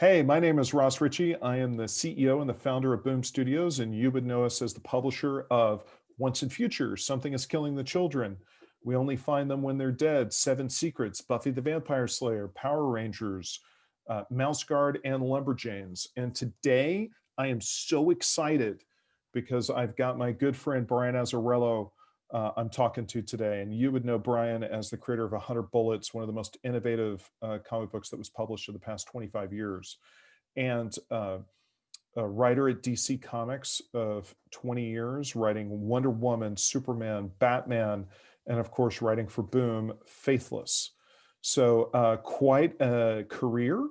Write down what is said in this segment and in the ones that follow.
Hey, my name is Ross Richie. I am the CEO and the founder of Boom Studios, and you would know us as the publisher of Once and Future, Something is Killing the Children. We only find them when they're dead, Seven Secrets, Buffy the Vampire Slayer, Power Rangers, Mouse Guard, and Lumberjanes. And today I am so excited because I've got my good friend Brian Azzarello I'm talking to today. And you would know Brian as the creator of 100 Bullets, one of the most innovative comic books that was published in the past 25 years. And a writer at DC Comics of 20 years, writing Wonder Woman, Superman, Batman, and of course, writing for Boom, Faithless. So quite a career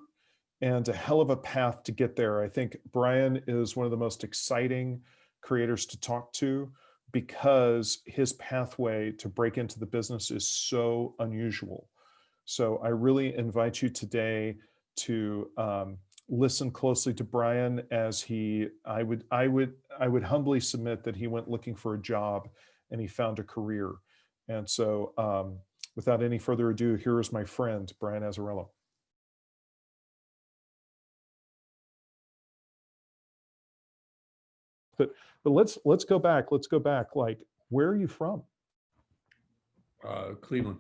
and a hell of a path to get there. I think Brian is one of the most exciting creators to talk to, because his pathway to break into the business is so unusual. So I really invite you today to listen closely to Brian as I would humbly submit that he went looking for a job and he found a career. And so without any further ado, here is my friend, Brian Azzarello. But let's go back. Let's go back. Like, where are you from? Cleveland.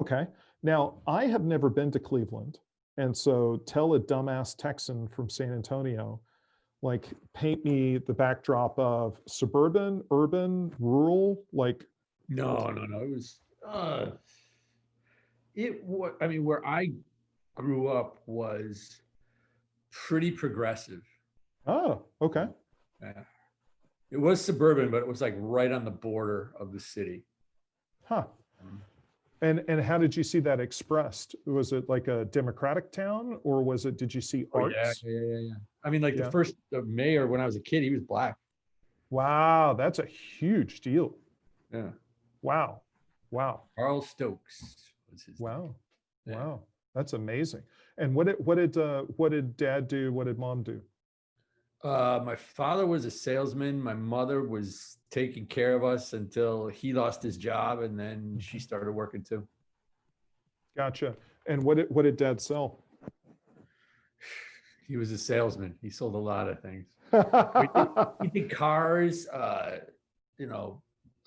Okay. Now, I have never been to Cleveland. And so tell a dumbass Texan from San Antonio, like, paint me the backdrop of suburban, urban, rural, like. No. It was, I mean, where I grew up was pretty progressive. Oh, okay. Yeah. It was suburban, but it was like right on the border of the city. Huh. And how did you see that expressed? Was it like a Democratic town, or was it, did you see arts? Yeah. I mean, like the first mayor when I was a kid, he was black. Wow, that's a huge deal. Yeah. Wow. Carl Stokes was his name. Wow. Yeah. Wow. That's amazing. And what did Dad do? What did Mom do? My father was a salesman. My mother was taking care of us until he lost his job, and then she started working too. Gotcha. And what did Dad sell? He was a salesman. He sold a lot of things. he did cars,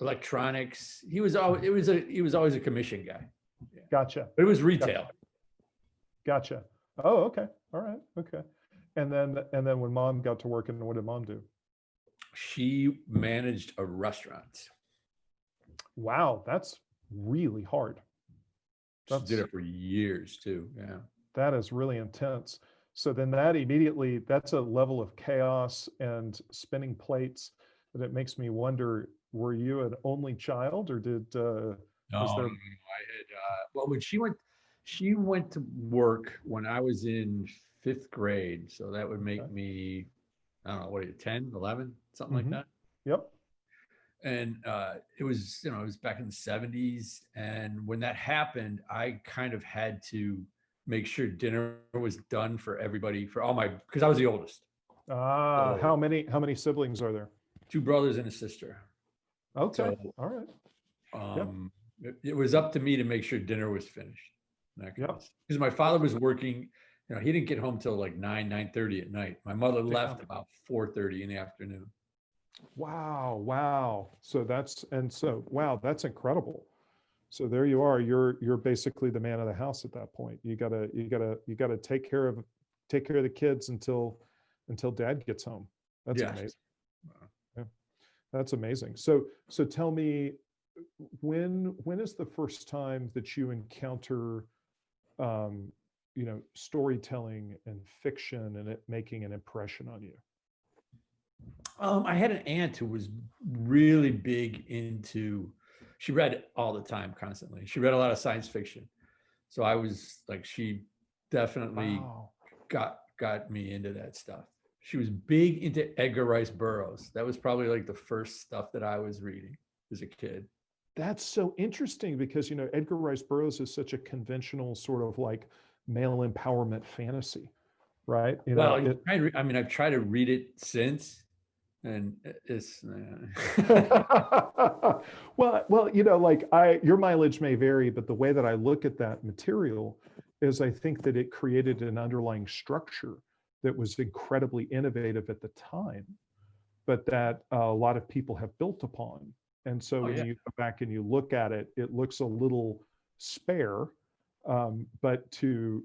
electronics. He was always a commission guy. Yeah. Gotcha. But it was retail. Gotcha. Oh, okay. All right. Okay. And then when Mom got to work, and what did Mom do? She managed a restaurant. Wow, that's really hard. She did it for years too. Yeah. That is really intense. So then that's a level of chaos and spinning plates that it makes me wonder, were you an only child, or did No, I had well, when she went to work when I was in 5th grade. So that would make me, I don't know, what are you, 10, 11, something like that. Yep. And it was back in the 70s. And when that happened, I kind of had to make sure dinner was done for everybody, because I was the oldest. So, how many siblings are there? 2 brothers and a sister. Okay. So, all right. It was up to me to make sure dinner was finished. Because my father was working. He didn't get home till like 9:30 at night. My mother left about 4:30 in the afternoon. Wow. So that's incredible. So there you are. You're basically the man of the house at that point. You gotta take care of the kids until Dad gets home. That's amazing. Yeah. That's amazing. So tell me, when is the first time that you encounter storytelling and fiction and it making an impression on you? I had an aunt who was really big into, she read all the time, constantly. She read a lot of science fiction. So I was like, she definitely got me into that stuff. She was big into Edgar Rice Burroughs. That was probably like the first stuff that I was reading as a kid. That's so interesting, because Edgar Rice Burroughs is such a conventional sort of like male empowerment fantasy, right? I've tried to read it since, and it's well, your mileage may vary, but the way that I look at that material is I think that it created an underlying structure that was incredibly innovative at the time, but that a lot of people have built upon. And so when you go back and you look at it, it looks a little spare. But to,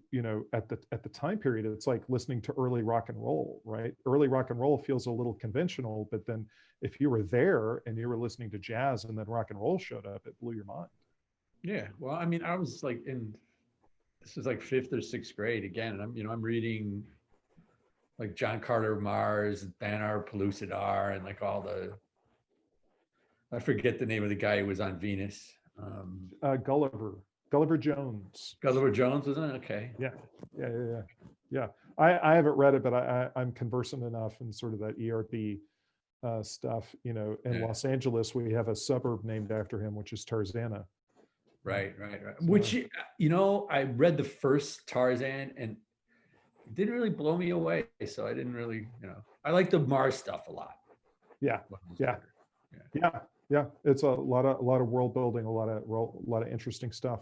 at the time period, it's like listening to early rock and roll, right? Early rock and roll feels a little conventional, but then if you were there and you were listening to jazz and then rock and roll showed up, it blew your mind. Yeah. Well, I mean, I was like this was like 5th or 6th grade again. And I'm reading like John Carter Mars, Banar Pellucidar, and like all I forget the name of the guy who was on Venus. Gulliver Jones. Gulliver Jones, wasn't it? Okay. Yeah. I haven't read it, but I'm conversant enough in sort of that ERB stuff. In Los Angeles, we have a suburb named after him, which is Tarzana. Right. Which, I read the first Tarzan and it didn't really blow me away. So I didn't really, I like the Mars stuff a lot. Yeah. It's a lot of world building, a lot of interesting stuff.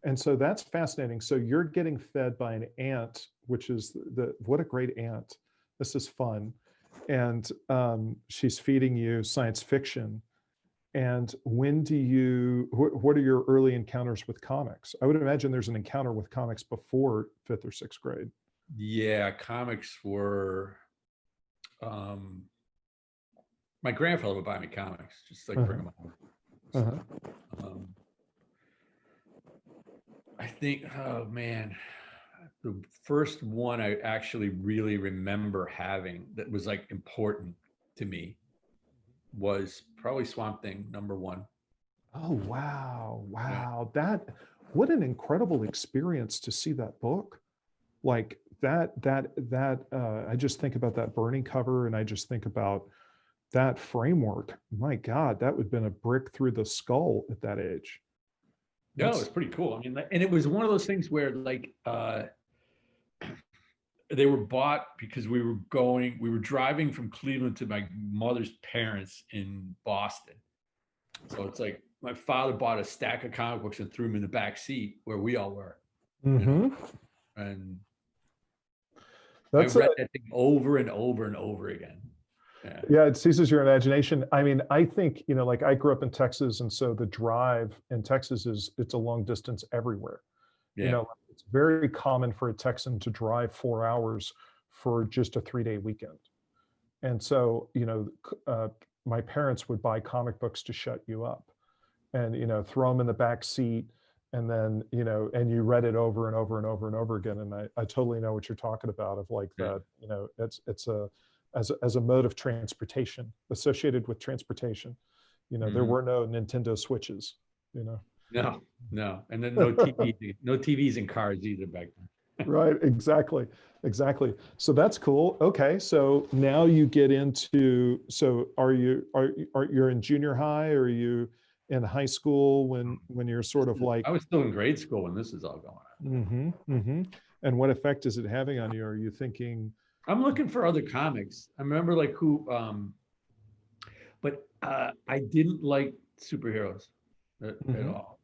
And so that's fascinating. So you're getting fed by an ant, which is what a great ant. This is fun. And she's feeding you science fiction. And what are your early encounters with comics? I would imagine there's an encounter with comics before 5th or 6th grade. Yeah, comics were, my grandfather would buy me comics, just like bring them home. I think, oh man, the first one I actually really remember having that was like important to me was probably Swamp Thing #1. Oh, wow. What an incredible experience to see that book. Like that, I just think about that Bernie cover and I just think about that framework. My God, that would have been a brick through the skull at that age. No, it's pretty cool. I mean, and it was one of those things where like they were bought because we were driving from Cleveland to my mother's parents in Boston. So it's like my father bought a stack of comic books and threw them in the back seat where we all were. And I read that thing over and over and over again. Yeah, it seizes your imagination. I mean, I think, like I grew up in Texas, and so the drive in Texas it's a long distance everywhere. Yeah. It's very common for a Texan to drive 4 hours for just a 3-day weekend. And so, my parents would buy comic books to shut you up and, throw them in the back seat. And then, and you read it over and over and over and over again. And I totally know what you're talking about of like that, it's as a mode of transportation associated with transportation, there were no Nintendo Switches, No. And then no TVs in cars either back then. Right. Exactly. So that's cool. Okay. So now you get into, so are you in junior high, or are you in high school when you're sort of like, I was still in grade school when this is all going on. And what effect is it having on you? Are you thinking? I'm looking for other comics. I remember like but I didn't like superheroes at all.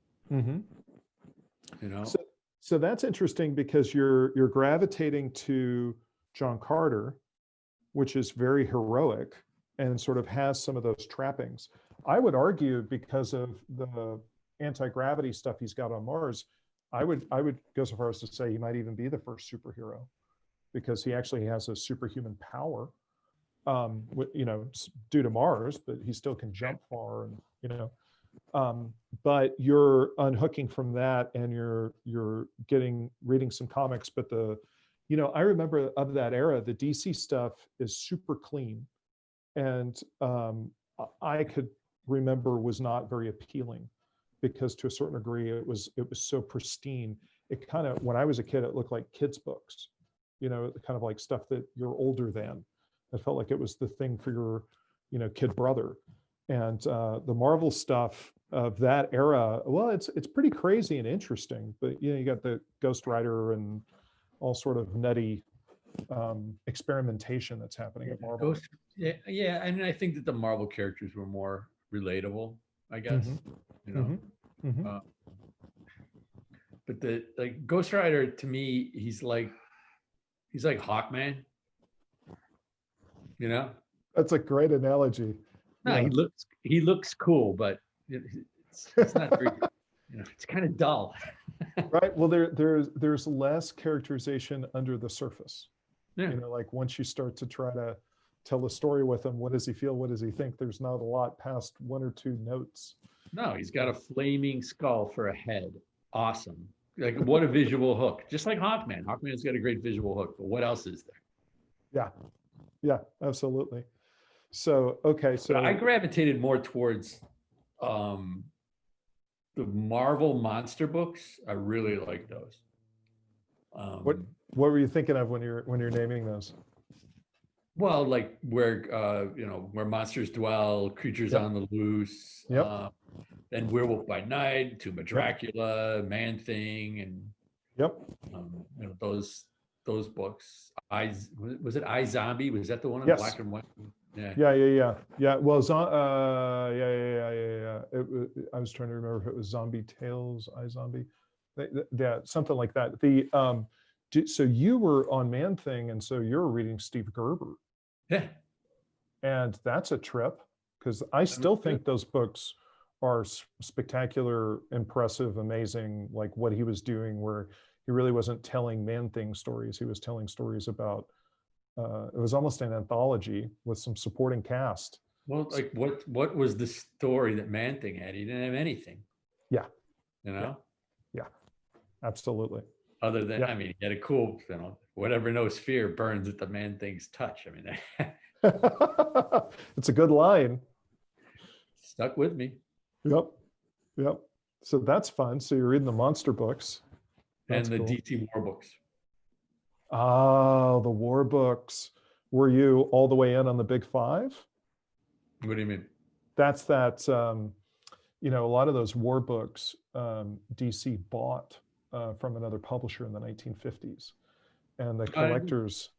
So that's interesting because you're gravitating to John Carter, which is very heroic and sort of has some of those trappings. I would argue because of the anti-gravity stuff he's got on Mars, I would go so far as to say he might even be the first superhero, because he actually has a superhuman power, due to Mars, but he still can jump far, and but you're unhooking from that, and you're reading some comics. But I remember of that era, the DC stuff is super clean, and I could remember was not very appealing, because to a certain degree it was so pristine. It kind of, when I was a kid, it looked like kids' books, kind of like stuff that you're older than. I felt like it was the thing for your, kid brother. And the Marvel stuff of that era, well, it's pretty crazy and interesting. But you got the Ghost Rider and all sort of nutty experimentation that's happening at Marvel. Yeah, and I think that the Marvel characters were more relatable, I guess. but the like Ghost Rider to me, he's like Hawkman, you know? That's a great analogy. No, Yeah. he looks cool, but it's not very, it's kind of dull. Right. Well, there's less characterization under the surface. Yeah. Like once you start to try to tell a story with him, what does he feel? What does he think? There's not a lot past 1 or 2 notes. No, he's got a flaming skull for a head. Awesome. Like what a visual hook. Just like Hawkman. Hawkman's got a great visual hook, but what else is there? Yeah. Yeah, absolutely. So, okay. So I gravitated more towards the Marvel monster books. I really like those. what were you thinking of when you're naming those? Well, like where where monsters dwell, creatures on the loose, and Werewolf by Night, Tomb of Dracula, Man Thing, and those books. Was it I Zombie? Was that the one in black and white? Yeah. Well, I was trying to remember if it was Zombie Tales, I Zombie, yeah, something like that. So you were on Man Thing, and so you're reading Steve Gerber. Yeah. And that's a trip, because I still think those books are spectacular, impressive, amazing, like what he was doing, where he really wasn't telling Man Thing stories. He was telling stories about, it was almost an anthology with some supporting cast. Well, like what was the story that Man Thing had? He didn't have anything. Yeah. Yeah. Absolutely. Other than, I mean, he had a cool, whatever knows fear burns at the Man Thing's touch. I mean, it's a good line. Stuck with me. Yep. So that's fun. So you're reading the monster books. That's and the cool. DC War books. Oh, the war books. Were you all the way in on the Big Five? What do you mean? That's that, a lot of those war books DC bought from another publisher in the 1950s. And the collectors,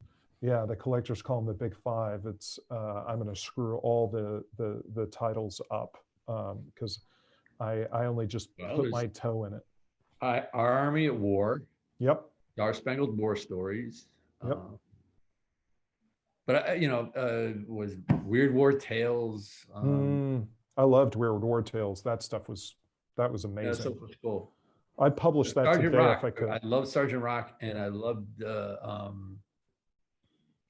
the collectors call them the Big Five. It's, I'm going to screw all the titles up because I only just put my toe in it. Our Army at War. Yep. Star Spangled War Stories. Yep. But was Weird War Tales. I loved Weird War Tales. That was amazing. That stuff was cool. I published that Sergeant today Rock, if I could. I love Sergeant Rock, and I loved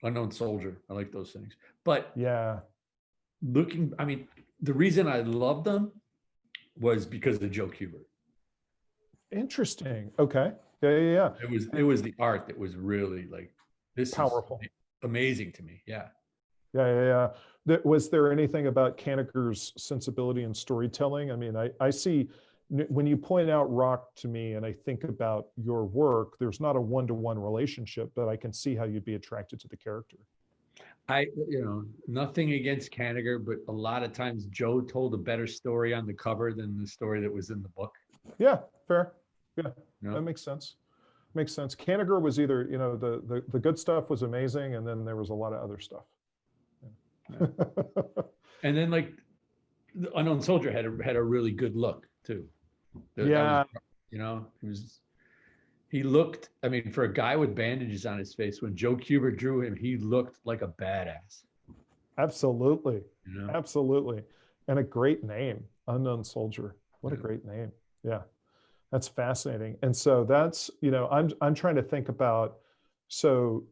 Unknown Soldier. I like those things. But yeah, the reason I loved them was because of Joe Kubert. Interesting. Okay. Yeah. It was the art that was really like this powerful, amazing to me. Yeah. Was there anything about Kanigher's sensibility and storytelling? I mean, I see when you point out Rock to me and I think about your work, there's not a one-to-one relationship, but I can see how you'd be attracted to the character. Nothing against Kanigher, but a lot of times Joe told a better story on the cover than the story that was in the book. Yeah, fair. Yeah, that makes sense. Kanigher was either, the good stuff was amazing, and then there was a lot of other stuff. Yeah. And then like the Unknown Soldier had a really good look too. He looked, for a guy with bandages on his face, when Joe Kubert drew him, he looked like a badass. Absolutely. Absolutely. And a great name, Unknown Soldier. What a great name. Yeah. That's fascinating. And so that's, I'm trying to think about, so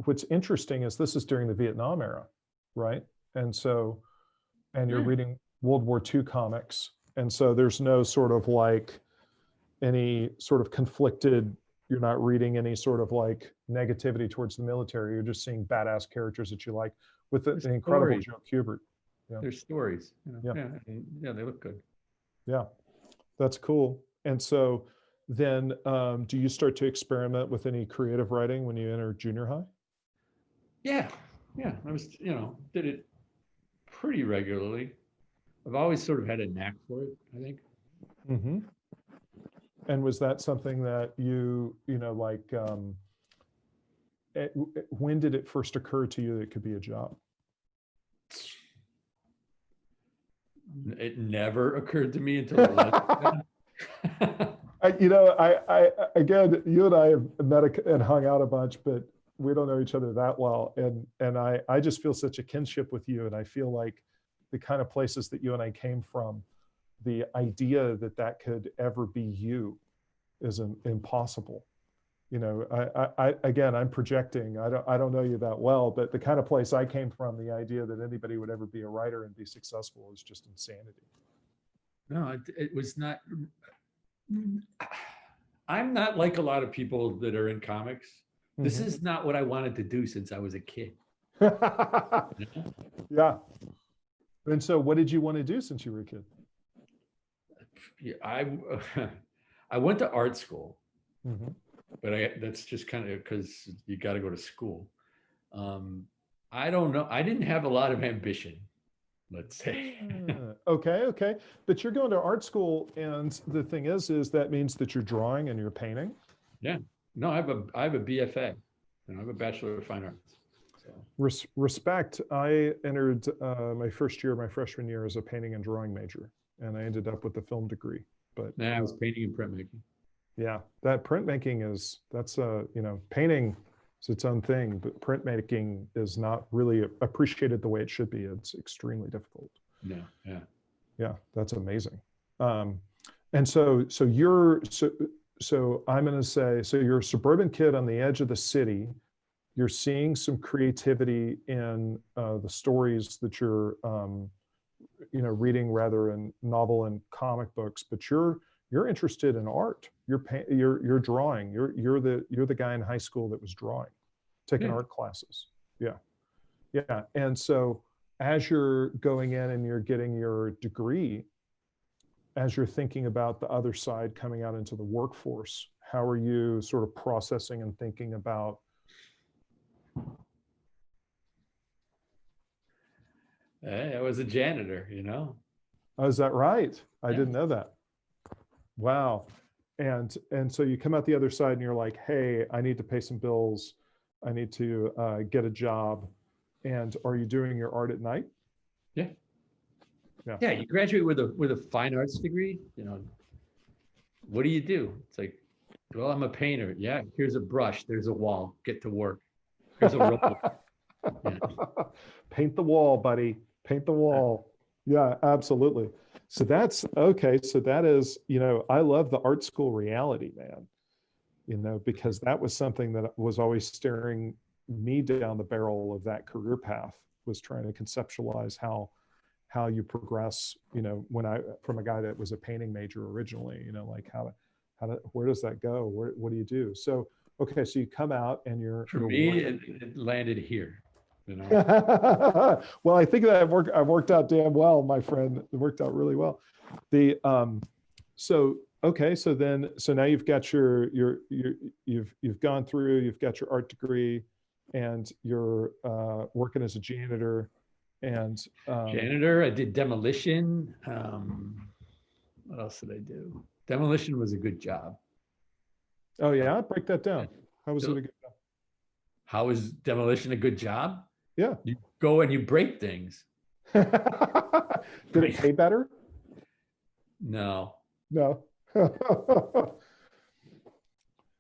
what's interesting is this is during the Vietnam era, right? And so, and you're reading World War II comics. And so there's no sort of like any sort of conflicted, you're not reading any sort of like negativity towards the military. You're just seeing badass characters that you like with the incredible Joe Kubert. Yeah. There's stories. They look good. Yeah, that's cool. And so then do you start to experiment with any creative writing when you enter junior high? Yeah. I was, did it pretty regularly. I've always sort of had a knack for it, I think. Mm-hmm. And was that something that when did it first occur to you that it could be a job? It never occurred to me until Again, you and I have met and hung out a bunch, but we don't know each other that well. And I just feel such a kinship with you. And I feel like the kind of places that you and I came from, the idea that that could ever be you is impossible. Again, I'm projecting. I don't know you that well, but the kind of place I came from, the idea that anybody would ever be a writer and be successful is just insanity. No, it was not. I'm not like a lot of people that are in comics. This is not what I wanted to do since I was a kid. Yeah. And so what did you want to do since you were a kid? Yeah, I went to art school, but that's just kind of because you got to go to school. I don't know. I didn't have a lot of ambition, let's say. Okay. But you're going to art school, and the thing is that means that you're drawing and you're painting. Yeah. No, I have a BFA, and I have a Bachelor of Fine Arts. So. Respect. I entered my freshman year as a painting and drawing major, and I ended up with a film degree. But I was painting and printmaking. Yeah, that printmaking that's painting is its own thing, but printmaking is not really appreciated the way it should be. It's extremely difficult. Yeah, that's amazing. And so I'm going to say, so you're a suburban kid on the edge of the city. You're seeing some creativity in the stories that you're, reading rather in novel and comic books, but you're interested in art. You're drawing. You're the guy in high school that was drawing, taking art classes. Yeah. And so as you're going in and you're getting your degree, as you're thinking about the other side coming out into the workforce, how are you sort of processing and thinking about? Hey, I was a janitor, Oh, is that right? I didn't know that. Wow. And so you come out the other side and you're like, hey, I need to pay some bills. I need to get a job. And are you doing your art at night? Yeah. You graduate with a fine arts degree, what do you do? It's like, well, I'm a painter. Yeah, here's a brush. There's a wall. Get to work. Here's a roll. Yeah. Paint the wall, buddy. Paint the wall. Yeah, absolutely. So that's okay. So that is, I love the art school reality, man, because that was something that was always staring me down the barrel of that career path, was trying to conceptualize how you progress, from a guy that was a painting major originally, like where does that go? What do you do? So, okay. So you come out and For me, it landed here. Well, I think that I've worked out damn well, my friend. It worked out really well. So now you've got you've gone through, you've got your art degree, and you're working as a janitor. And janitor, I did demolition. What else did I do? Demolition was a good job. Oh yeah, break that down. How was it a good job? How is demolition a good job? Yeah. You go and you break things. Did it pay better? No.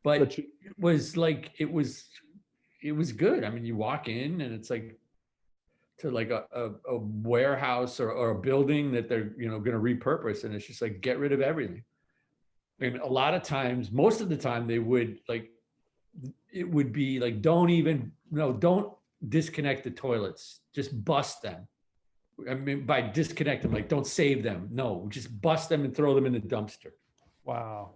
But it was like, it was good. I mean, you walk in and it's like to like a warehouse or a building that they're, going to repurpose. And it's just like, get rid of everything. And a lot of times, most of the time they would it would be like, don't disconnect the toilets, just bust them. I mean, by disconnect them, like don't save them. No, just bust them and throw them in the dumpster. Wow.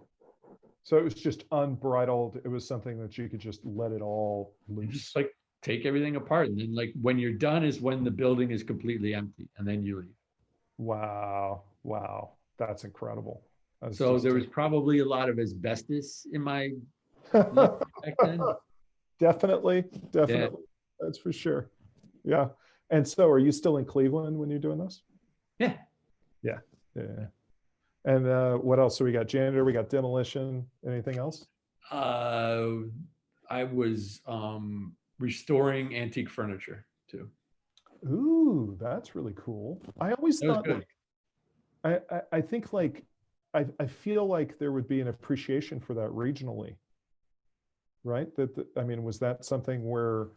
So it was just unbridled. It was something that you could just let it all loose. Just like take everything apart. And then like when you're done is when the building is completely empty and then you leave. Wow. That's incredible. So there was probably a lot of asbestos in my life back then. Definitely. Yeah. That's for sure. Yeah. And so are you still in Cleveland when you're doing this? Yeah. And what else? So we got janitor, we got demolition. Anything else? I was restoring antique furniture too. Ooh, that's really cool. I always thought, I think like I feel like there would be an appreciation for that regionally, right? I mean, was that something where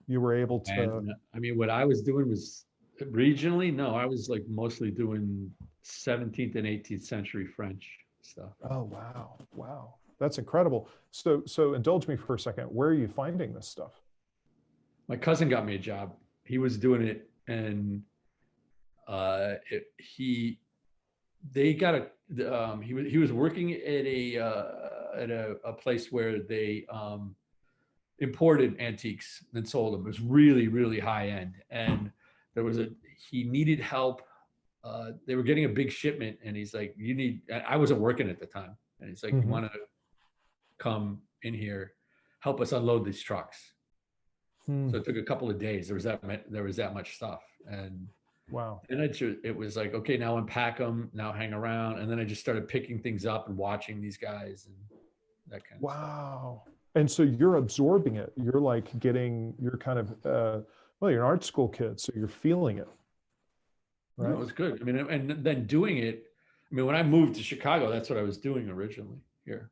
you were able to? And I mean, what I was doing was regionally, no, I was like mostly doing 17th and 18th century French stuff. Oh, wow. Wow. That's incredible. So indulge me for a second. Where are you finding this stuff? My cousin got me a job. He was doing it, and he they got he was working at a place where they imported antiques and sold them. It was really, really high end, and he needed help. They were getting a big shipment, and he's like, "You need." I wasn't working at the time, and he's like, "You want to come in here, help us unload these trucks?" So it took a couple of days. There was that much stuff, and wow. And it was like, okay, now unpack them, now hang around. And then I just started picking things up and watching these guys and that kind of stuff. Wow. And so you're absorbing it. You're like you're kind of, well, you're an art school kid, so you're feeling it. Right? No, it was good. I mean, and then doing it, I mean, when I moved to Chicago, that's what I was doing originally here.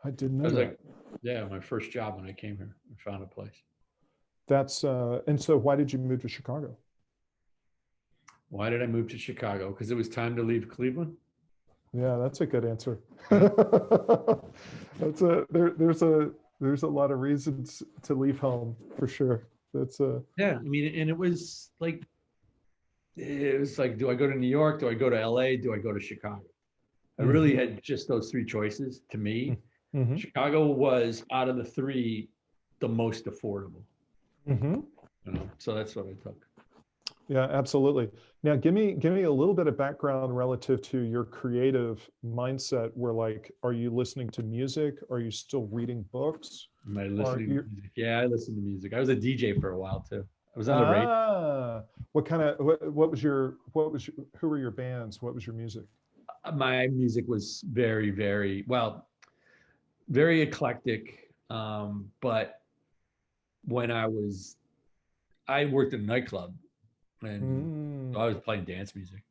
I didn't know that. Like, yeah, my first job when I came here, I found a place. And so why did you move to Chicago? Why did I move to Chicago? Because it was time to leave Cleveland. Yeah, that's a good answer. There's a lot of reasons to leave home for sure. Yeah. I mean, and it was like, do I go to New York? Do I go to LA? Do I go to Chicago? I really had just those three choices to me. Chicago was, out of the three, the most affordable. So that's what I took. Yeah, absolutely. Now, give me a little bit of background relative to your creative mindset. Where, like, are you listening to music? Are you still reading books? Am I listening to music? Yeah, I listen to music. I was a DJ for a while too. I was on the radio. Who were your bands? What was your music? My music was very, very, well, very eclectic. But when I worked in a nightclub, and so I was playing dance music.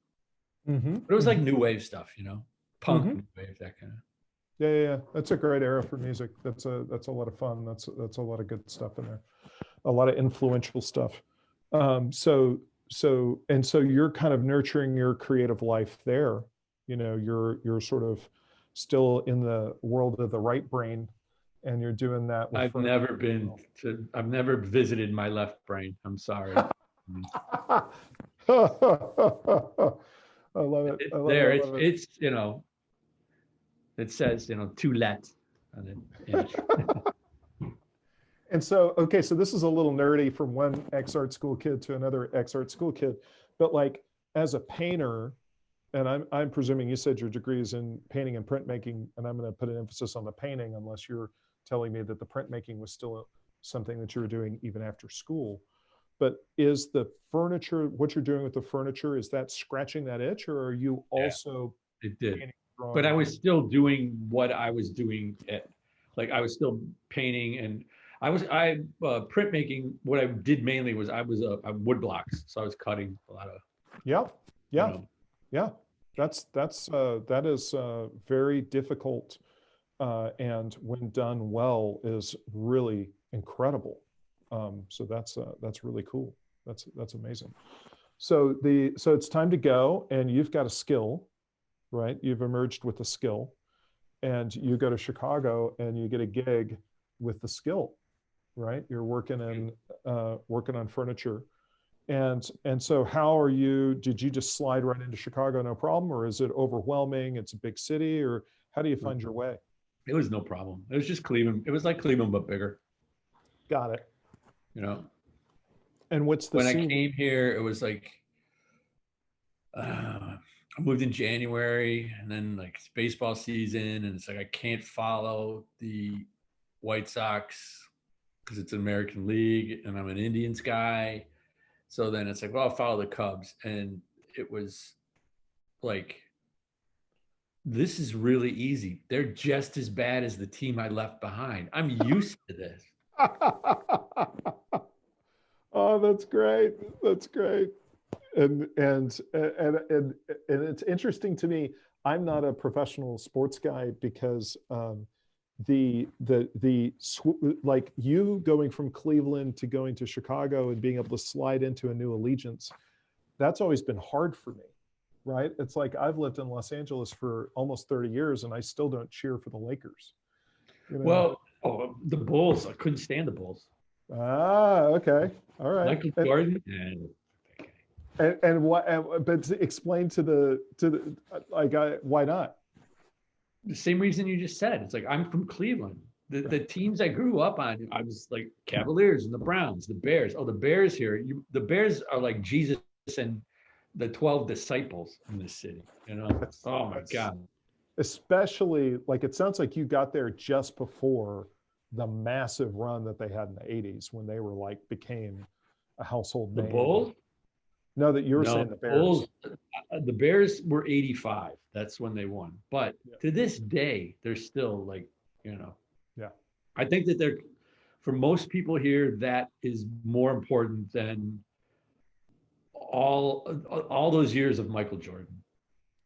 But it was like new wave stuff, punk, new wave, that kind of. Yeah. That's a great era for music. That's a lot of fun. That's a lot of good stuff in there. A lot of influential stuff. So you're kind of nurturing your creative life there. You're sort of still in the world of the right brain, and you're doing that. I've never visited my left brain. I'm sorry. I love it. It's it says, to let. And so, okay, so this is a little nerdy from one ex-art school kid to another ex-art school kid, but like as a painter, and I'm presuming you said your degree is in painting and printmaking, and I'm going to put an emphasis on the painting, unless you're telling me that the printmaking was still something that you were doing even after school. But is the furniture, what you're doing with the furniture, is that scratching that itch, or are you also? It did, but I was still doing what I was doing I was still painting, and printmaking. What I did mainly was I wood blocks, so I was cutting a lot of. Yeah. That is very difficult, and when done well, is really incredible. So that's really cool. That's amazing. So it's time to go, and you've got a skill, right? You've emerged with a skill, and you go to Chicago and you get a gig with the skill, right? You're working on furniture. And so how are you, did you just slide right into Chicago, no problem? Or is it overwhelming? It's a big city, or how do you find your way? It was no problem. It was just Cleveland. It was like Cleveland, but bigger. Got it. And what's the when scene? I came here, it was like, I moved in January, and then like it's baseball season, and it's like I can't follow the White Sox because it's an American League, and I'm an Indians guy. So then it's like, well, I'll follow the Cubs. And it was like, this is really easy. They're just as bad as the team I left behind. I'm used to this. Oh, that's great. That's great. And it's interesting to me. I'm not a professional sports guy because like you going from Cleveland to going to Chicago and being able to slide into a new allegiance, that's always been hard for me, right? It's like I've lived in Los Angeles for almost 30 years and I still don't cheer for the Lakers. You know? Well, the Bulls, I couldn't stand the Bulls. Ah, okay. All right. Michael Jordan. And what? But explain to the like, why not? The same reason you just said. It's like I'm from Cleveland. The teams I grew up on, I was like Cavaliers and the Browns, the Bears. Oh, the Bears here. The Bears are like Jesus and the 12 disciples in this city. You know. Oh my God. Especially like it sounds like you got there just before the massive run that they had in the 80s when they were like became a household name. The Bulls? No, that you were saying the Bears. Bulls, the Bears were 85. That's when they won. But to this day, they're still like, you know. Yeah. I think that they're, for most people here, that is more important than all those years of Michael Jordan.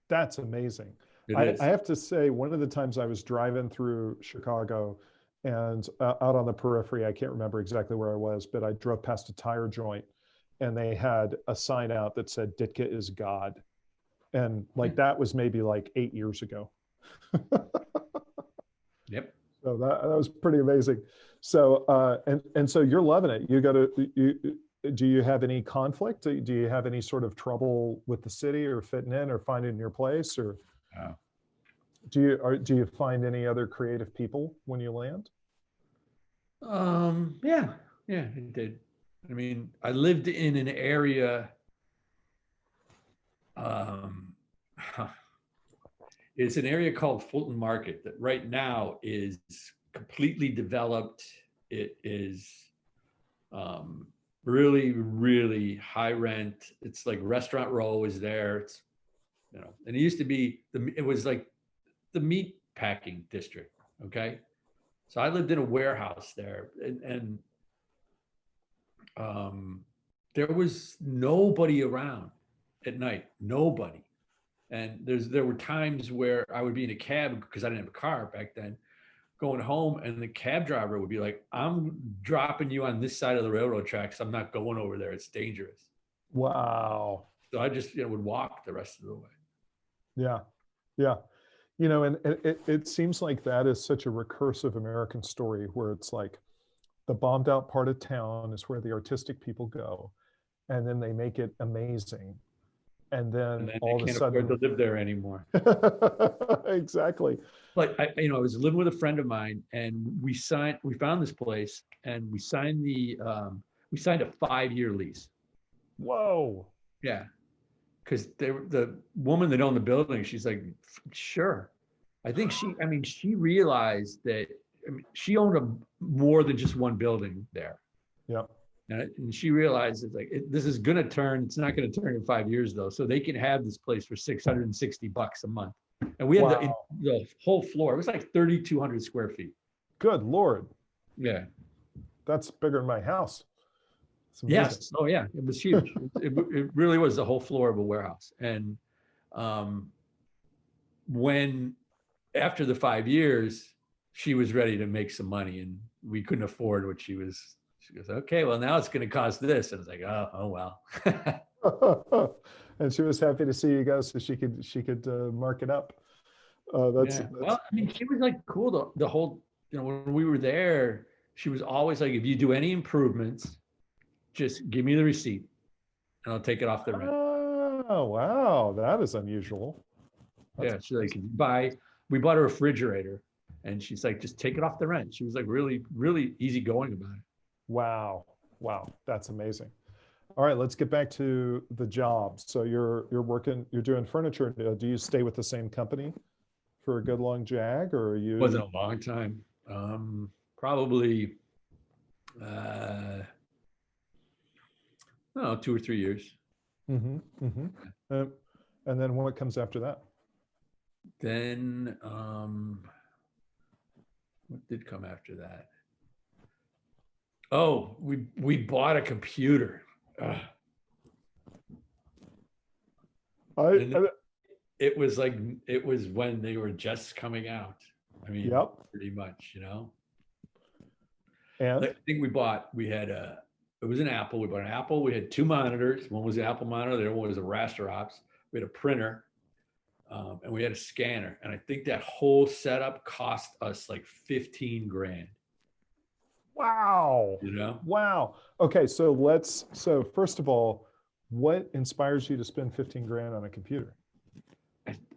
That's amazing. I have to say, one of the times I was driving through Chicago and out on the periphery, I can't remember exactly where I was, but I drove past a tire joint and they had a sign out that said Ditka is God. And like that was maybe like 8 years ago. Yep. So that was pretty amazing. So and so you're loving it. Do you have any conflict? Do you have any sort of trouble with the city or fitting in or finding your place, or do you find any other creative people when you land? Yeah, it did. I mean, I lived in an area. It's an area called Fulton Market that right now is completely developed. It is really, really high rent. It's like Restaurant Row is there. It's, you know, and it used to be it was like the meat packing district. Okay. So I lived in a warehouse there and there was nobody around at night, nobody. And there were times where I would be in a cab because I didn't have a car back then, going home, and the cab driver would be like, "I'm dropping you on this side of the railroad tracks. I'm not going over there. It's dangerous." Wow. So I just would walk the rest of the way. Yeah, yeah. You know, and it seems like that is such a recursive American story where it's like the bombed out part of town is where the artistic people go, and then they make it amazing. And then all of a sudden, they can't afford to live there anymore. Exactly. But I was living with a friend of mine, and we found this place, and we signed a 5-year lease. Whoa. Yeah, because the woman that owned the building, she's like, sure. I think she realized that she owned more than just one building there. Yeah. And she realized it's like, this is going to turn. It's not going to turn in 5 years though. So they can have this place for $660 a month. And we had the whole floor. It was like 3,200 square feet. Good Lord. Yeah. That's bigger than my house. Yes. Oh yeah. It was huge. it really was the whole floor of a warehouse. And when after the 5 years, she was ready to make some money and we couldn't afford what she goes, okay, well now it's going to cost this. And it's like, oh well. And she was happy to see you guys so she could mark it up. That's well, I mean, she was like cool the whole, when we were there, she was always like, if you do any improvements, just give me the receipt and I'll take it off the rent. Oh, wow. That is unusual. That's she's like, we bought a refrigerator and she's like, just take it off the rent. She was like really, really easygoing about it. Wow. Wow. That's amazing. All right, let's get back to the job. So you're doing furniture. Do you stay with the same company for a good long jag, or are you? It wasn't a long time. Probably, 2 or 3 years. Mm-hmm. Mm-hmm. And then what comes after that? Then, what did come after that? Oh, we bought a computer. it was like, it was when they were just coming out. I mean, Yep. pretty much, you know. And I think we had it was an Apple. We bought an Apple. We had two monitors. One was the Apple monitor. The other one was a raster ops. We had a printer, and we had a scanner. And I think that whole setup cost us like 15 grand. wow. You know? Wow. Okay, so first of all, what inspires you to spend 15 grand on a computer?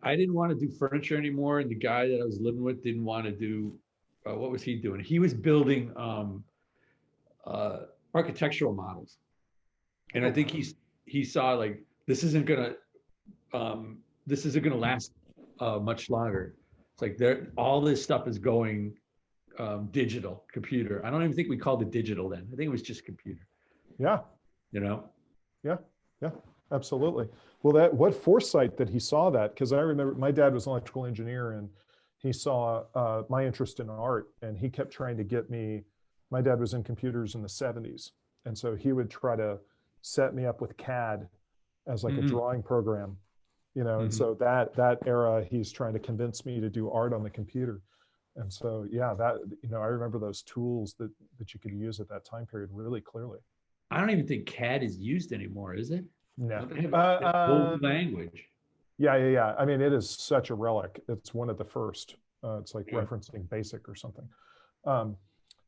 I didn't want to do furniture anymore, and the guy that I was living with didn't want to do. What was he doing? He was building architectural models, and I think he saw like this isn't gonna last much longer. It's like there all this stuff is going digital computer. I don't even think we called it digital then. I think it was just computer. Yeah. You know. Yeah. Yeah. Absolutely. Well, what foresight that he saw that, because I remember my dad was an electrical engineer and he saw my interest in art and he kept trying to get me. My dad was in computers in the 70s. And so he would try to set me up with CAD as like a drawing program, you know, and so that era, he's trying to convince me to do art on the computer. And so, yeah, that, you know, I remember those tools that you could use at that time period really clearly. I don't even think CAD is used anymore, is it? No. They have that whole language. Yeah. I mean, it is such a relic. It's one of the first. It's like referencing BASIC or something.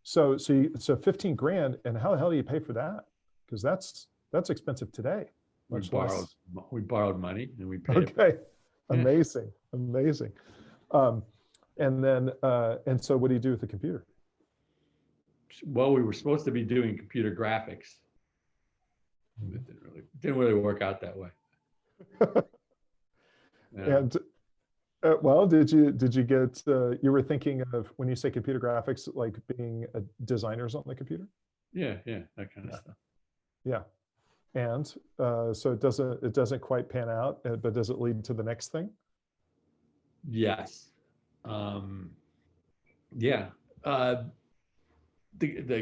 So 15 grand, and how the hell do you pay for that? Because that's expensive today. We borrowed money and we paid. Okay, amazing. And then and so what do you do with the computer? Well, we were supposed to be doing computer graphics. It didn't really work out that way. Yeah. And well, did you get you were thinking of, when you say computer graphics, like being designers on the computer? Yeah, that kind of stuff. Yeah. And so it doesn't quite pan out, but does it lead to the next thing? Yes. Yeah. The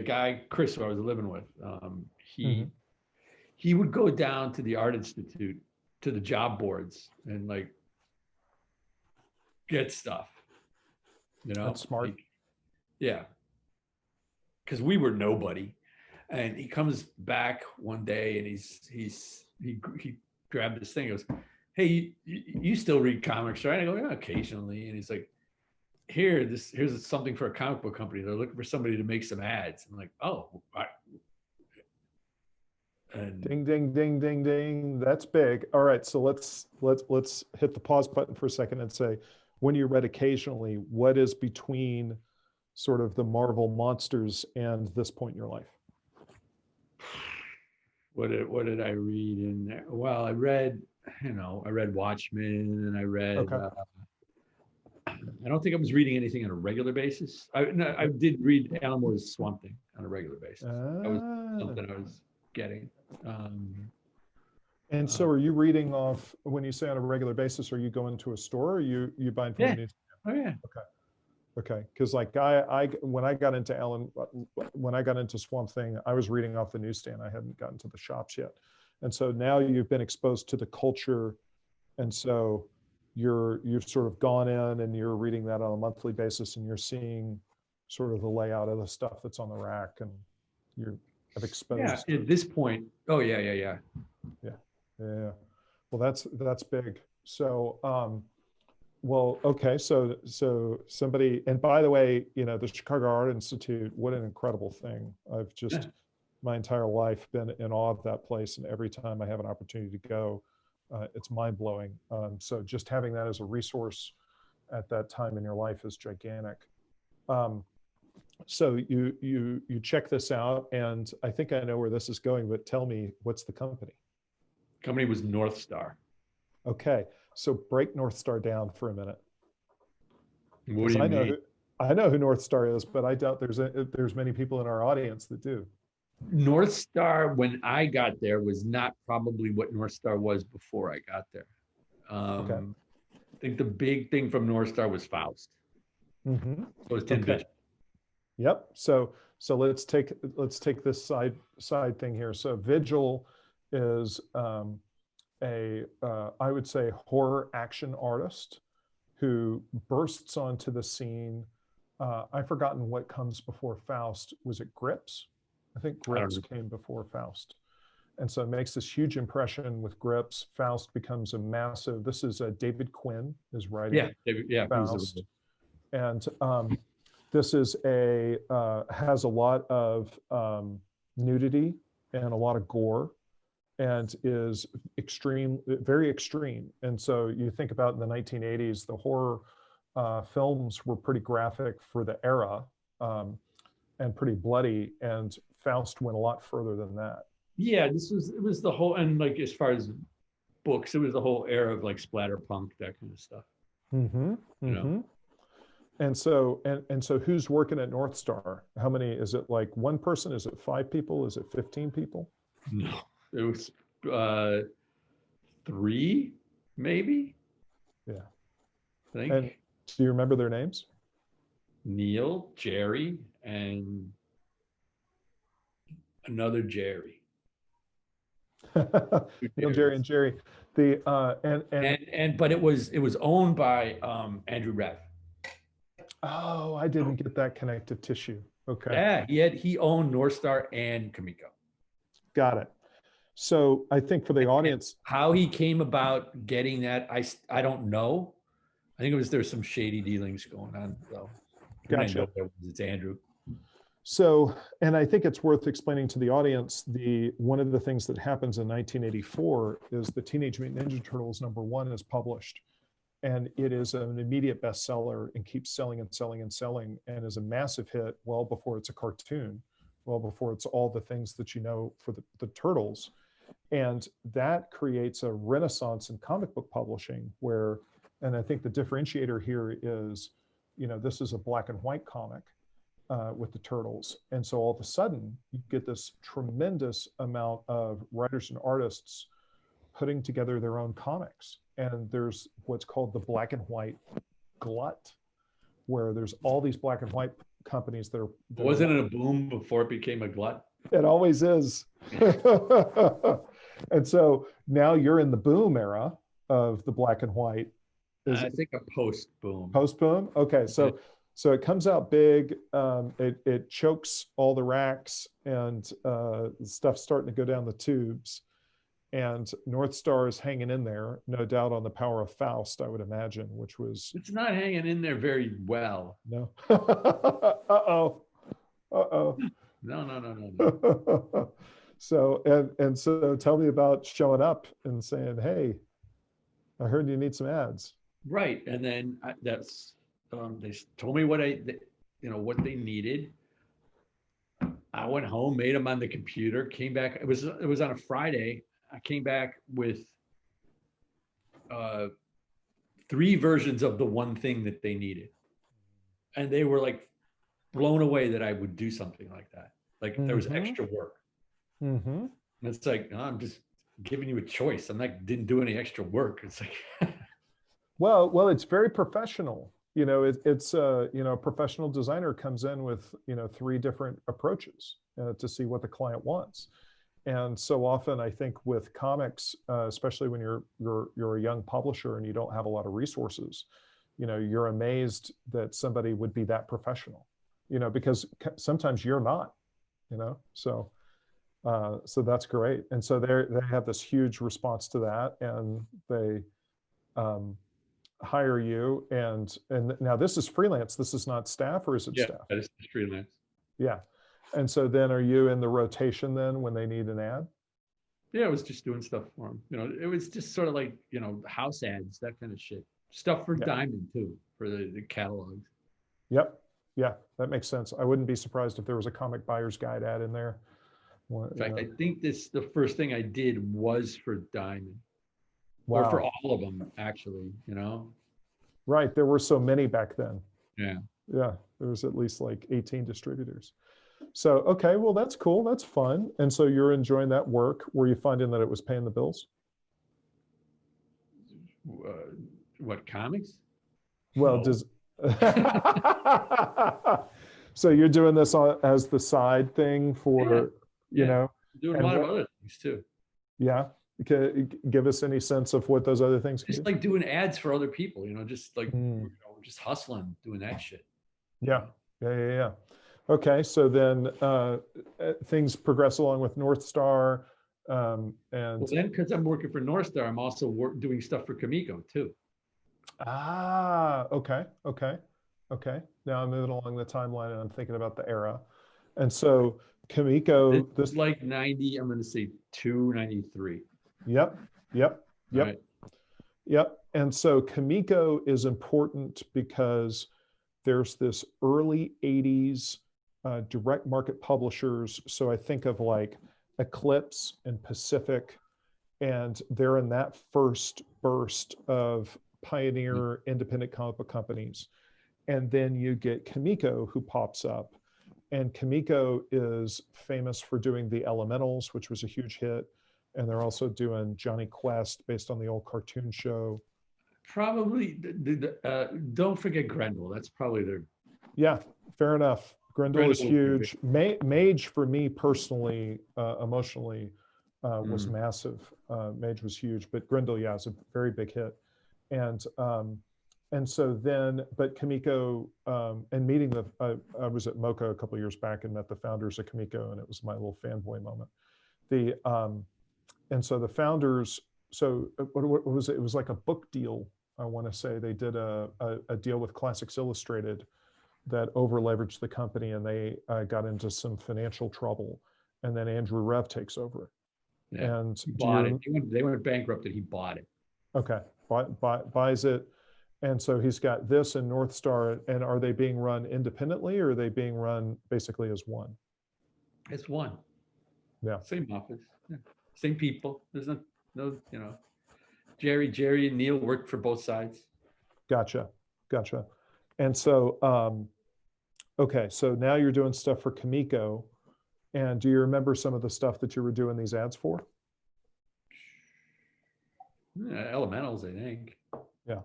guy Chris, who I was living with, he would go down to the Art Institute, to the job boards, and like get stuff. You know, that's smart. like, yeah. Because we were nobody, and he comes back one day and he grabbed this thing. He goes, "Hey, you still read comics, right?" I go, "Yeah, occasionally." And he's like, here's something for a comic book company. They're looking for somebody to make some ads." I'm like, "Oh, and ding. That's big. All right, so let's hit the pause button for a second and say, when you read occasionally, what is between sort of the Marvel monsters and this point in your life? What did I read in there? Well, I read Watchmen, and I read. Okay. I don't think I was reading anything on a regular basis. I did read Alan Moore's Swamp Thing on a regular basis. That was something I was getting. And so are you reading off, when you say on a regular basis, are you going to a store, or you buying from a newsstand? Oh yeah. Okay. Because like when I got into Swamp Thing, I was reading off the newsstand. I hadn't gotten to the shops yet. And so now you've been exposed to the culture. And so you've sort of gone in and you're reading that on a monthly basis, and you're seeing sort of the layout of the stuff that's on the rack, and you're exposed. Yeah, at this point. Oh yeah. Yeah. Well, that's big. So, well, okay. So somebody, and by the way, you know, the Chicago Art Institute, what an incredible thing. I've just my entire life been in awe of that place. And every time I have an opportunity to go, it's mind blowing. So just having that as a resource at that time in your life is gigantic. So you check this out, and I think I know where this is going, but tell me, what's the company? Company was North Star. Okay, so break North Star down for a minute. What do you mean? I know who North Star is, but I doubt there's many people in our audience that do. North Star, when I got there, was not probably what North Star was before I got there. Okay. I think the big thing from North Star was Faust. So it was Tim Bishop. Yep. So let's take this side thing here. So Vigil is I would say, horror action artist who bursts onto the scene. I've forgotten what comes before Faust. Was it Grips? I think I don't Grips know. came before Faust. And so it makes this huge impression with Grips. Faust becomes a massive, this is David Quinn is writing Yeah, yeah, he was Faust. And this is has a lot of nudity and a lot of gore, and is very extreme. And so you think about in the 1980s, the horror films were pretty graphic for the era, and pretty bloody, and Faust went a lot further than that. Yeah, it was the whole, and like as far as books, it was the whole era of like splatterpunk, that kind of stuff. Mm-hmm. Mm-hmm. And so who's working at North Star? How many, is it like one person? Is it 5 people? Is it 15 people? No, it was 3, maybe. Yeah. I think. And do you remember their names? Neil, Jerry, and another Jerry. Neil, Jerry, and Jerry. But it was owned by Andrew Rev. Oh, I didn't get that connective tissue. Okay. Yeah, he owned North Star and Comico. Got it. So I think for the audience, how he came about getting that, I don't know. I think there's some shady dealings going on though. Gotcha. It's Andrew. So, and I think it's worth explaining to the audience, one of the things that happens in 1984 is the Teenage Mutant Ninja Turtles #1 is published, and it is an immediate bestseller and keeps selling and selling and selling, and is a massive hit well before it's a cartoon, well before it's all the things that you know for the Turtles. And that creates a renaissance in comic book publishing where, and I think the differentiator here is, this is a black and white comic with the Turtles. And so all of a sudden you get this tremendous amount of writers and artists putting together their own comics. And there's what's called the black and white glut, where there's all these black and white companies that are. Wasn't it a boom before it became a glut? It always is. And so now you're in the boom era of the black and white. I think a post boom. Post boom? Okay, so it comes out big, it chokes all the racks, and stuff's starting to go down the tubes. And North Star is hanging in there, no doubt on the power of Faust, I would imagine, which was. It's not hanging in there very well. No. Uh-oh. Uh-oh. No. So, and so tell me about showing up and saying, hey, I heard you need some ads. Right. And then they told me what they needed. I went home, made them on the computer, came back. It was on a Friday. I came back with 3 versions of the one thing that they needed. And they were like blown away that I would do something like that. Like there was extra work. Mm-hmm. And it's like, no, I'm just giving you a choice. Didn't do any extra work. It's like, well, it's very professional. It's a professional designer comes in with 3 different approaches to see what the client wants. And so often, I think with comics, especially when you're a young publisher and you don't have a lot of resources, you're amazed that somebody would be that professional, because sometimes you're not, so that's great. And so they have this huge response to that, and they hire you. And now this is freelance. This is not staff, or is it staff? Yeah, it's freelance. Yeah. And so then are you in the rotation then when they need an ad? Yeah, I was just doing stuff for them. It was just sort of like, house ads, that kind of shit. Stuff for Diamond too, for the catalogs. Yep. Yeah, that makes sense. I wouldn't be surprised if there was a comic buyer's guide ad in there. In fact, I think the first thing I did was for Diamond. Wow. Or for all of them, actually, Right. There were so many back then. Yeah. Yeah. There was at least like 18 distributors. So, okay, well, that's cool. That's fun. And so you're enjoying that work. Were you finding that it was paying the bills? What, comics? Well, so you're doing this as the side thing for, doing a lot of other things too. Yeah. Give us any sense of what those other things could Just be? like doing ads for other people, just like, Mm, just hustling, doing that shit. yeah, yeah. Okay, so then things progress along with North Star, Well, and then because I'm working for North Star, I'm also doing stuff for Kamiko too. okay. Now I'm moving along the timeline and I'm thinking about the era, and so This Kamiko, is like 90, I'm going to say 293. yep, yep, All yep, right. yep, and so Kamiko is important because there's this early 80s direct market publishers. So I think of like Eclipse and Pacific, and they're in that first burst of pioneer independent comic book companies. And then you get Kamiko, who pops up. And Kamiko is famous for doing The Elementals, which was a huge hit. And they're also doing Johnny Quest based on the old cartoon show. Probably, don't forget Grendel. That's probably their. Yeah, fair enough. Grendel is Grendel was pretty big. huge. Mage for me personally, emotionally, was Mm. massive. Mage was huge, but Grendel, yeah, is a very big hit. And so then, but Kamiko, and meeting I was at MoCA a couple of years back and met the founders of Kamiko, and it was my little fanboy moment. And so the founders, so what was it? It was like a book deal. I want to say they did a deal with Classics Illustrated that over leveraged the company, and they got into some financial trouble. And then Andrew Rev takes over. Yeah. And He do bought it. you, They went bankrupt and he bought it. okay, buys it. And so he's got this and North Star. And are they being run independently, or are they being run basically as one? It's one. Yeah. Same office. Yeah. Same people. There's no, Jerry and Neil worked for both sides. Gotcha. And so, okay, so now you're doing stuff for Kamiko. And do you remember some of the stuff that you were doing these ads for? Yeah, Elementals, I think. Yeah.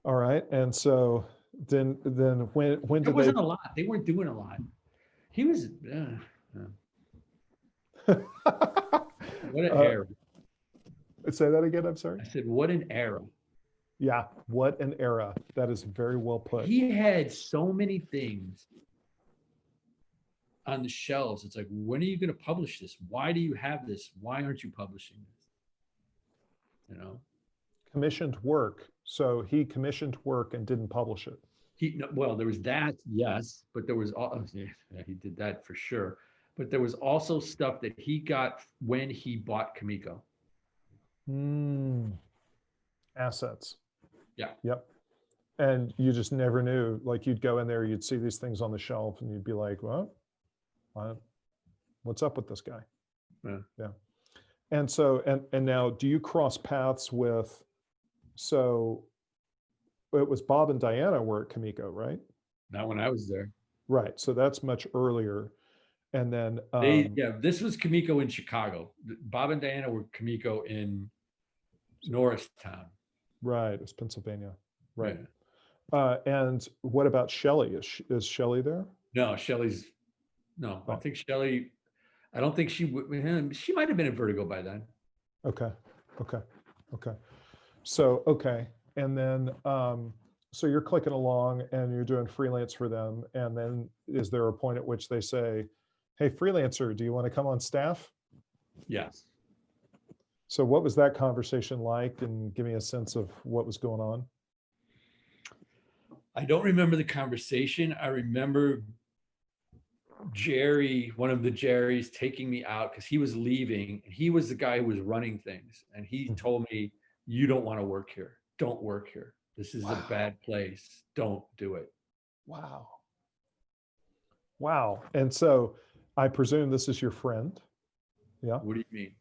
All right. And so then when There did wasn't a lot. They weren't doing a lot. He was. What an era. Say that again. I'm sorry. I said, what an era. Yeah. What an era. That is very well put. He had so many things on the shelves. It's like, when are you going to publish this? Why do you have this? Why aren't you publishing this? Commissioned work. So he commissioned work and didn't publish it. Well, there was that, yes, but there was yeah, he did that for sure. But there was also stuff that he got when he bought Kamiko. Assets. Yeah. Yep. And you just never knew. Like, you'd go in there, you'd see these things on the shelf, and you'd be like, "Well, what's up with this guy?" Yeah. And so, and now, do you cross paths with? So, it was Bob and Diana were at Kamiko, right? Not when I was there. Right. So that's much earlier. And then this was Kamiko in Chicago. Bob and Diana were Kamiko in Norristown. Right. It was Pennsylvania. Right. Yeah. And what about Shelley? Is Shelley there? No, Shelley's. No, I think Shelley. I don't think she might have been in Vertigo by then. Okay. So, okay. And then, so you're clicking along and you're doing freelance for them. And then is there a point at which they say, "Hey, freelancer, do you want to come on staff?" Yes. So what was that conversation like? And give me a sense of what was going on. I don't remember the conversation. I remember Jerry, one of the Jerrys, taking me out because he was leaving, and he was the guy who was running things. And he told me, "You don't want to work here. Don't work here. This is a bad place. Don't do it." Wow. And so I presume this is your friend. Yeah. What do you mean?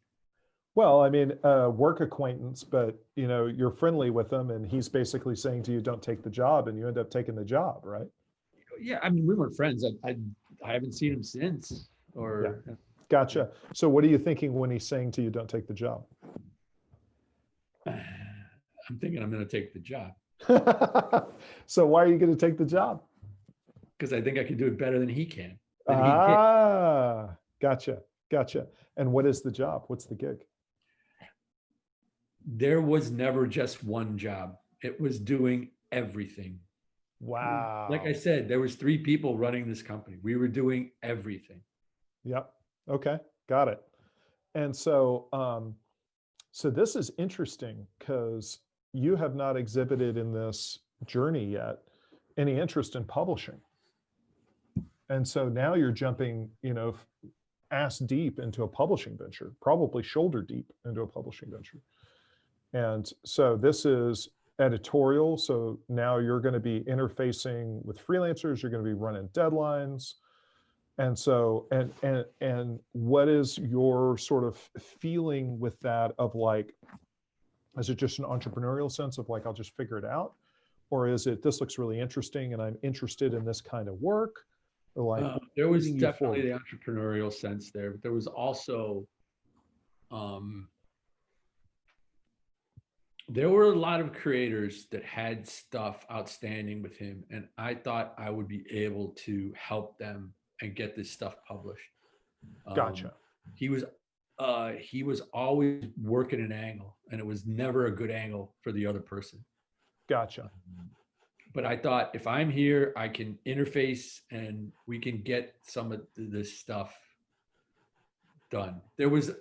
Well, I mean, work acquaintance, but you're friendly with him, and he's basically saying to you, "Don't take the job," and you end up taking the job, right? Yeah, I mean, we weren't friends. I haven't seen him since. Or yeah. Gotcha. So what are you thinking when he's saying to you, "Don't take the job"? I'm thinking I'm going to take the job. So why are you going to take the job? Because I think I can do it better than he can. Gotcha. Gotcha. And what is the job? What's the gig? There was never just one job. It was doing everything. Wow. Like I said, there was 3 people running this company. We were doing everything. Yep. Okay. Got it. And so, so this is interesting because you have not exhibited in this journey yet any interest in publishing. And so now you're jumping, ass deep into a publishing venture, probably shoulder deep into a publishing venture. And so this is editorial. So now you're going to be interfacing with freelancers. You're going to be running deadlines. And so, and what is your sort of feeling with that of like, is it just an entrepreneurial sense of like, I'll just figure it out? Or is it, this looks really interesting and I'm interested in this kind of work? Or like, there was definitely the entrepreneurial sense there, but there was also, there were a lot of creators that had stuff outstanding with him. And I thought I would be able to help them and get this stuff published. Gotcha. He was always working an angle, and it was never a good angle for the other person. Gotcha. But I thought if I'm here, I can interface and we can get some of this stuff done. There was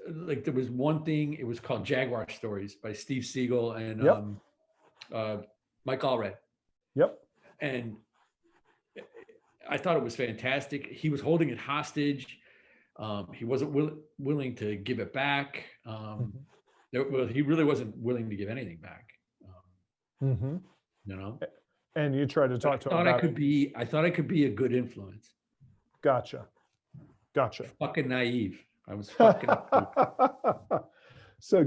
one thing, it was called Jaguar Stories by Steve Siegel and Mike Allred. Yep. And I thought it was fantastic. He was holding it hostage. He wasn't willing to give it back. He really wasn't willing to give anything back. And you tried to talk to him about I thought I could be a good influence. Gotcha. Fucking naive. I was fucking. So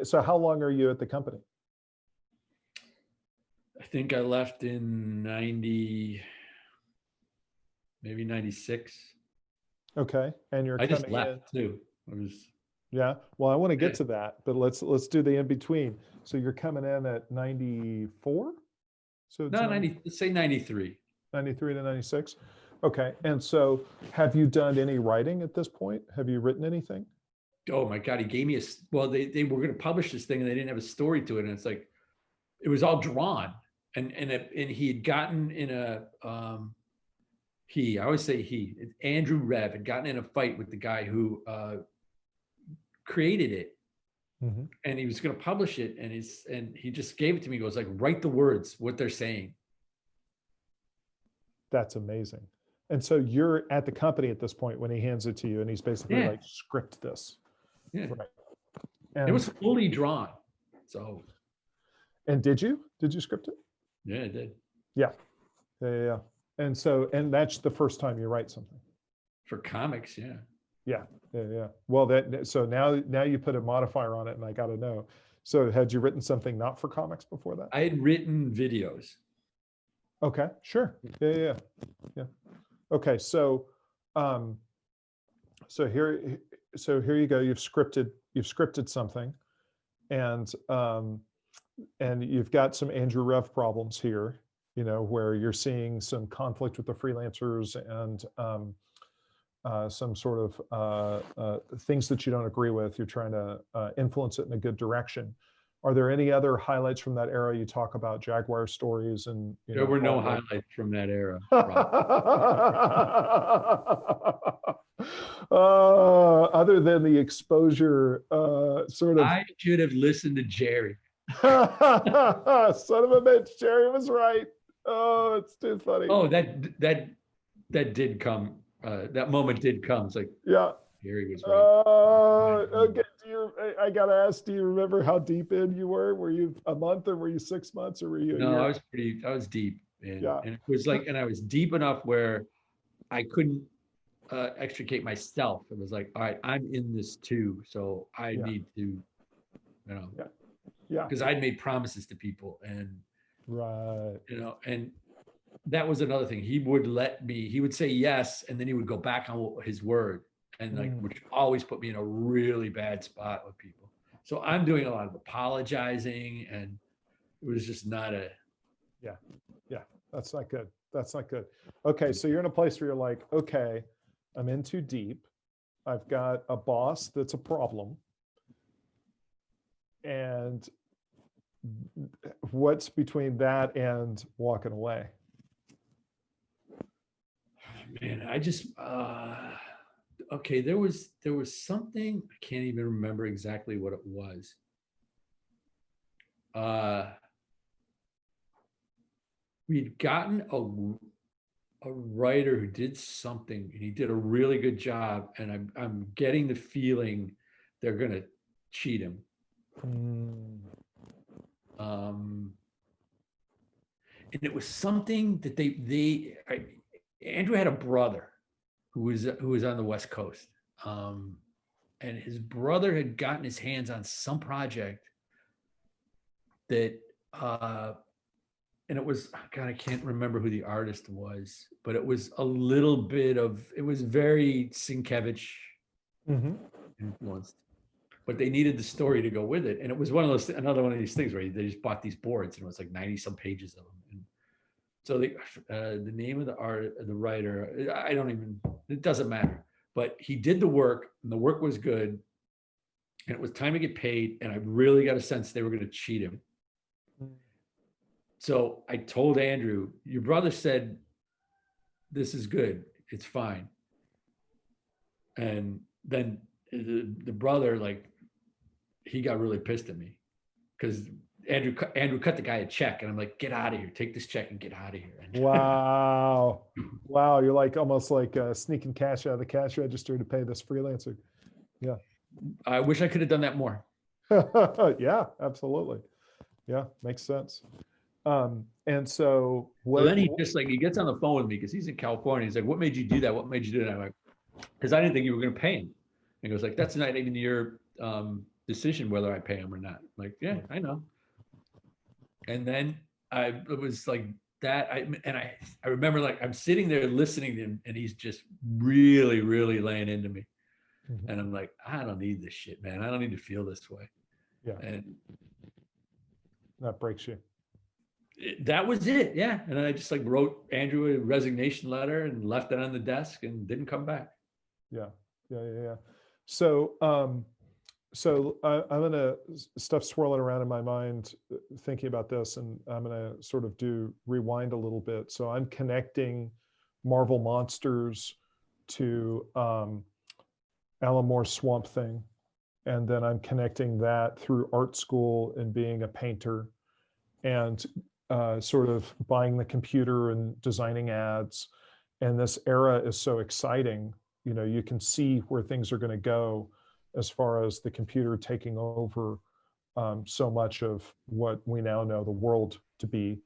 so how long are you at the company? I think I left in 90, maybe 96. Okay. And I just left too. Yeah. Well, I want to get to that, but let's do the in between. So you're coming in at 94? So no, 90, let's say 93. 93 to 96. Okay. And so have you done any writing at this point? Have you written anything? Oh my God. He gave me they were going to publish this thing and they didn't have a story to it. And it's like, it was all drawn and he had gotten in a, I always say Andrew Rev had gotten in a fight with the guy who created it. And he was going to publish it. And he just gave it to me. He goes like, write the words, what they're saying. That's amazing. And so you're at the company at this point when he hands it to you and he's basically like, script this. Yeah. Right. And it was fully drawn. So. And did you script it? Yeah, I did. Yeah. And so, and that's the first time you write something. For comics, yeah. Yeah. Well, so now you put a modifier on it and I got to know. So had you written something not for comics before that? I had written videos. Okay, sure. Yeah. Okay, so here you go. You've scripted something, and you've got some Andrew Rev problems here, where you're seeing some conflict with the freelancers and some sort of things that you don't agree with. You're trying to influence it in a good direction. Are there any other highlights from that era? You talk about Jaguar Stories and there were no highlights from that era. Other than the exposure, sort of. I should have listened to Jerry. Son of a bitch, Jerry was right. Oh, it's too funny. Oh, that did come. That moment did come. It's like, yeah, Jerry was right. Okay. I gotta ask, do you remember how deep in you were? Were you a month or were you 6 months or were you a year? I was deep. And it was like, and I was deep enough where I couldn't extricate myself. It was like, all right, I'm in this too. So I need to, because I'd made promises to people and, and that was another thing. He would say yes. And then he would go back on his word. And which always put me in a really bad spot with people. So I'm doing a lot of apologizing and it was just not that's not good. Okay. So you're in a place where you're like, okay, I'm in too deep. I've got a boss that's a problem. And what's between that and walking away? Man, I just okay, there was something, I can't even remember exactly what it was. We'd gotten a writer who did something, and he did a really good job, and I'm getting the feeling they're gonna cheat him. And it was something that Andrew had a brother who was on the West Coast, and his brother had gotten his hands on some project that and it was, God, I can't remember who the artist was, but it was a little bit of, it was very Sienkiewicz influenced, but they needed the story to go with it. And it was another one of these things where they just bought these boards, and it was like 90 some pages of them. And so the name of the writer, it doesn't matter, but he did the work, and the work was good, and it was time to get paid. And I really got a sense they were going to cheat him. So I told Andrew, your brother said, this is good, it's fine. And then the brother, like, he got really pissed at me because Andrew cut the guy a check, and I'm like, get out of here, take this check and get out of here. And wow. Wow. You're like almost like sneaking cash out of the cash register to pay this freelancer. Yeah. I wish I could have done that more. Yeah, absolutely. Yeah, makes sense. And so then he just like, he gets on the phone with me because he's in California. He's like, what made you do that? What made you do that? I'm like, because I didn't think you were going to pay him. And he goes like, that's not even your decision whether I pay him or not. I'm like, yeah, I know. And then it was like that. I remember, like, I'm sitting there listening to him, and he's just really, really laying into me. And I'm like, I don't need this shit, man. I don't need to feel this way. Yeah. And that breaks you. That was it. Yeah. And then I just like wrote Andrew a resignation letter and left it on the desk and didn't come back. Yeah. So, I'm gonna stuff swirling around in my mind thinking about this, and I'm gonna sort of rewind a little bit. So I'm connecting Marvel Monsters to Alan Moore's Swamp Thing, and then I'm connecting that through art school and being a painter, and sort of buying the computer and designing ads. And this era is so exciting. You know, you can see where things are going to go as far as the computer taking over so much of what we now know the world to be.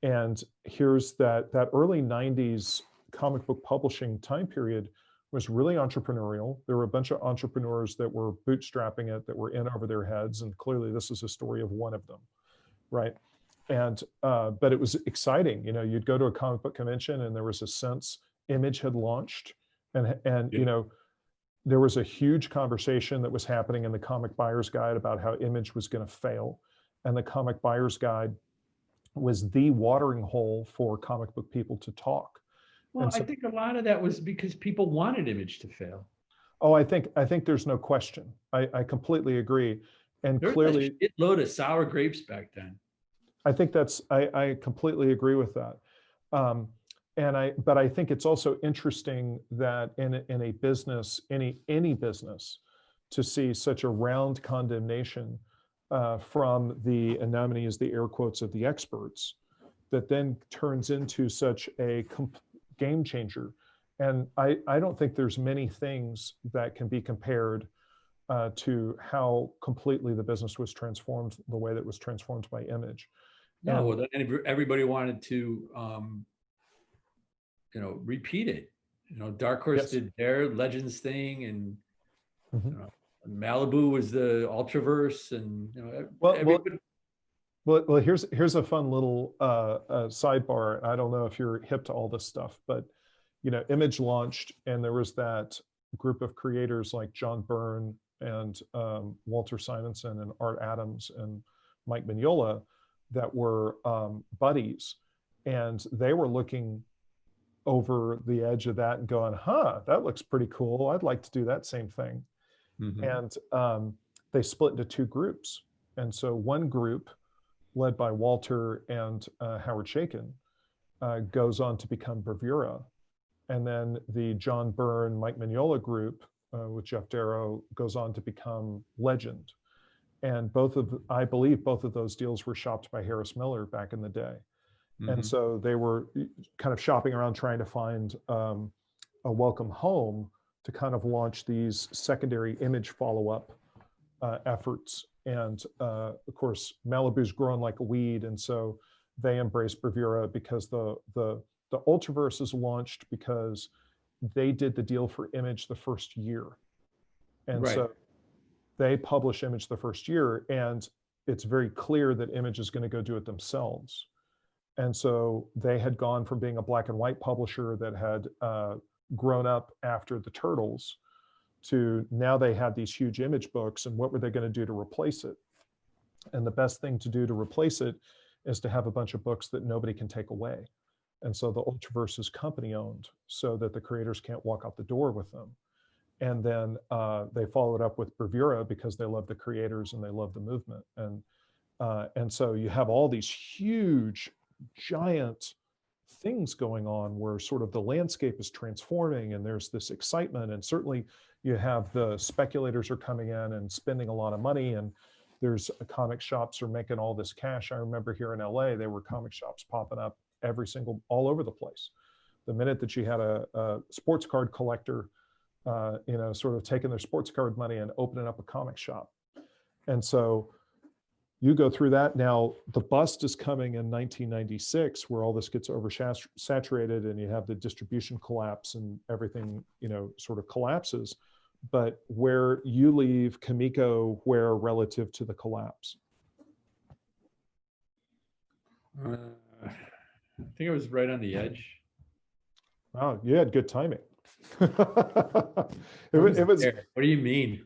And here's that early 90s comic book publishing time period was really entrepreneurial. There were a bunch of entrepreneurs that were bootstrapping it, that were in over their heads. And clearly this is a story of one of them, right? And but it was exciting. You know, you'd go to a comic book convention and there was a sense Image had launched, and you know, there was a huge conversation that was happening in the Comic Buyer's Guide about how Image was going to fail, and the Comic Buyer's Guide was the watering hole for comic book people to talk. Well, so, I think a lot of that was because people wanted Image to fail. Oh, I think there's no question. I completely agree, and there clearly, a shitload of sour grapes back then. I think I completely agree with that. But I think it's also interesting that in a business, any business, to see such a round condemnation from the, and now I'm going to use the air quotes of the experts, that then turns into such a game changer. And I don't think there's many things that can be compared to how completely the business was transformed, the way that it was transformed by Image. No, well, then everybody wanted to, you know, repeat it. You know, Dark Horse did their Legends thing, and you know, Malibu was the Ultraverse, and you know, well, here's a fun little sidebar. I don't know if you're hip to all this stuff, but you know, Image launched, and there was that group of creators like John Byrne and Walter Simonson and Art Adams and Mike Mignola that were buddies, and they were looking over the edge of that and going, huh, that looks pretty cool. I'd like to do that same thing. And they split into two groups. And so one group, led by Walter and Howard Chaykin, goes on to become Bravura. And then the John Byrne, Mike Mignola group with Jeff Darrow goes on to become Legend. And I believe both of those deals were shopped by Harris Miller back in the day. And so they were kind of shopping around trying to find a welcome home to kind of launch these secondary Image follow-up efforts. And of course, Malibu's growing like a weed. And so they embraced Bravura because the Ultraverse is launched because they did the deal for Image the first year. And so they publish Image the first year, and it's very clear that Image is going to go do it themselves. And so they had gone from being a black and white publisher that had grown up after the Turtles to now they had these huge Image books, and what were they going to do to replace it? And the best thing to do to replace it is to have a bunch of books that nobody can take away. And so the Ultraverse is company owned so that the creators can't walk out the door with them. And then they followed up with Bravura because they love the creators and they love the movement. And so you have all these huge, giant things going on where sort of the landscape is transforming and there's this excitement. And certainly you have the speculators are coming in and spending a lot of money, and there's comic shops are making all this cash. I remember here in LA, there were comic shops popping up all over the place. The minute that you had a sports card collector, sort of taking their sports card money and opening up a comic shop. And so you go through that. Now the bust is coming in 1996 where all this gets oversaturated and you have the distribution collapse and everything, sort of collapses. But where you leave Kamiko where relative to the collapse? I think it was right on the edge. Wow, you had good timing. it was. What do you mean?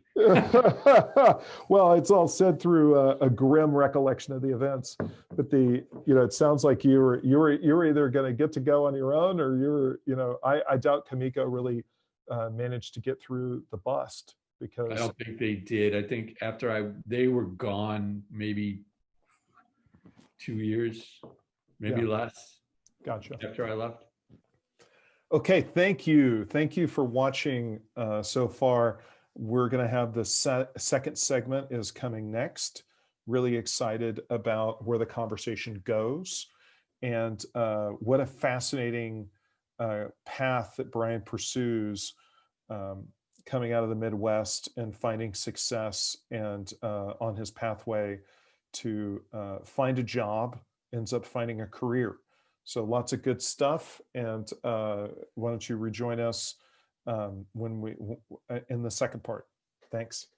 Well, it's all said through a grim recollection of the events. But it sounds like you were either going to go on your own, or I doubt Kamiko really managed to get through the bust because I don't think they did. I think after they were gone maybe 2 years, maybe less. Gotcha. After I left. Okay, thank you. Thank you for watching so far. We're going to have the second segment is coming next. Really excited about where the conversation goes and what a fascinating path that Brian pursues coming out of the Midwest and finding success and on his pathway to find a job, ends up finding a career. So lots of good stuff. And why don't you rejoin us in the second part? Thanks.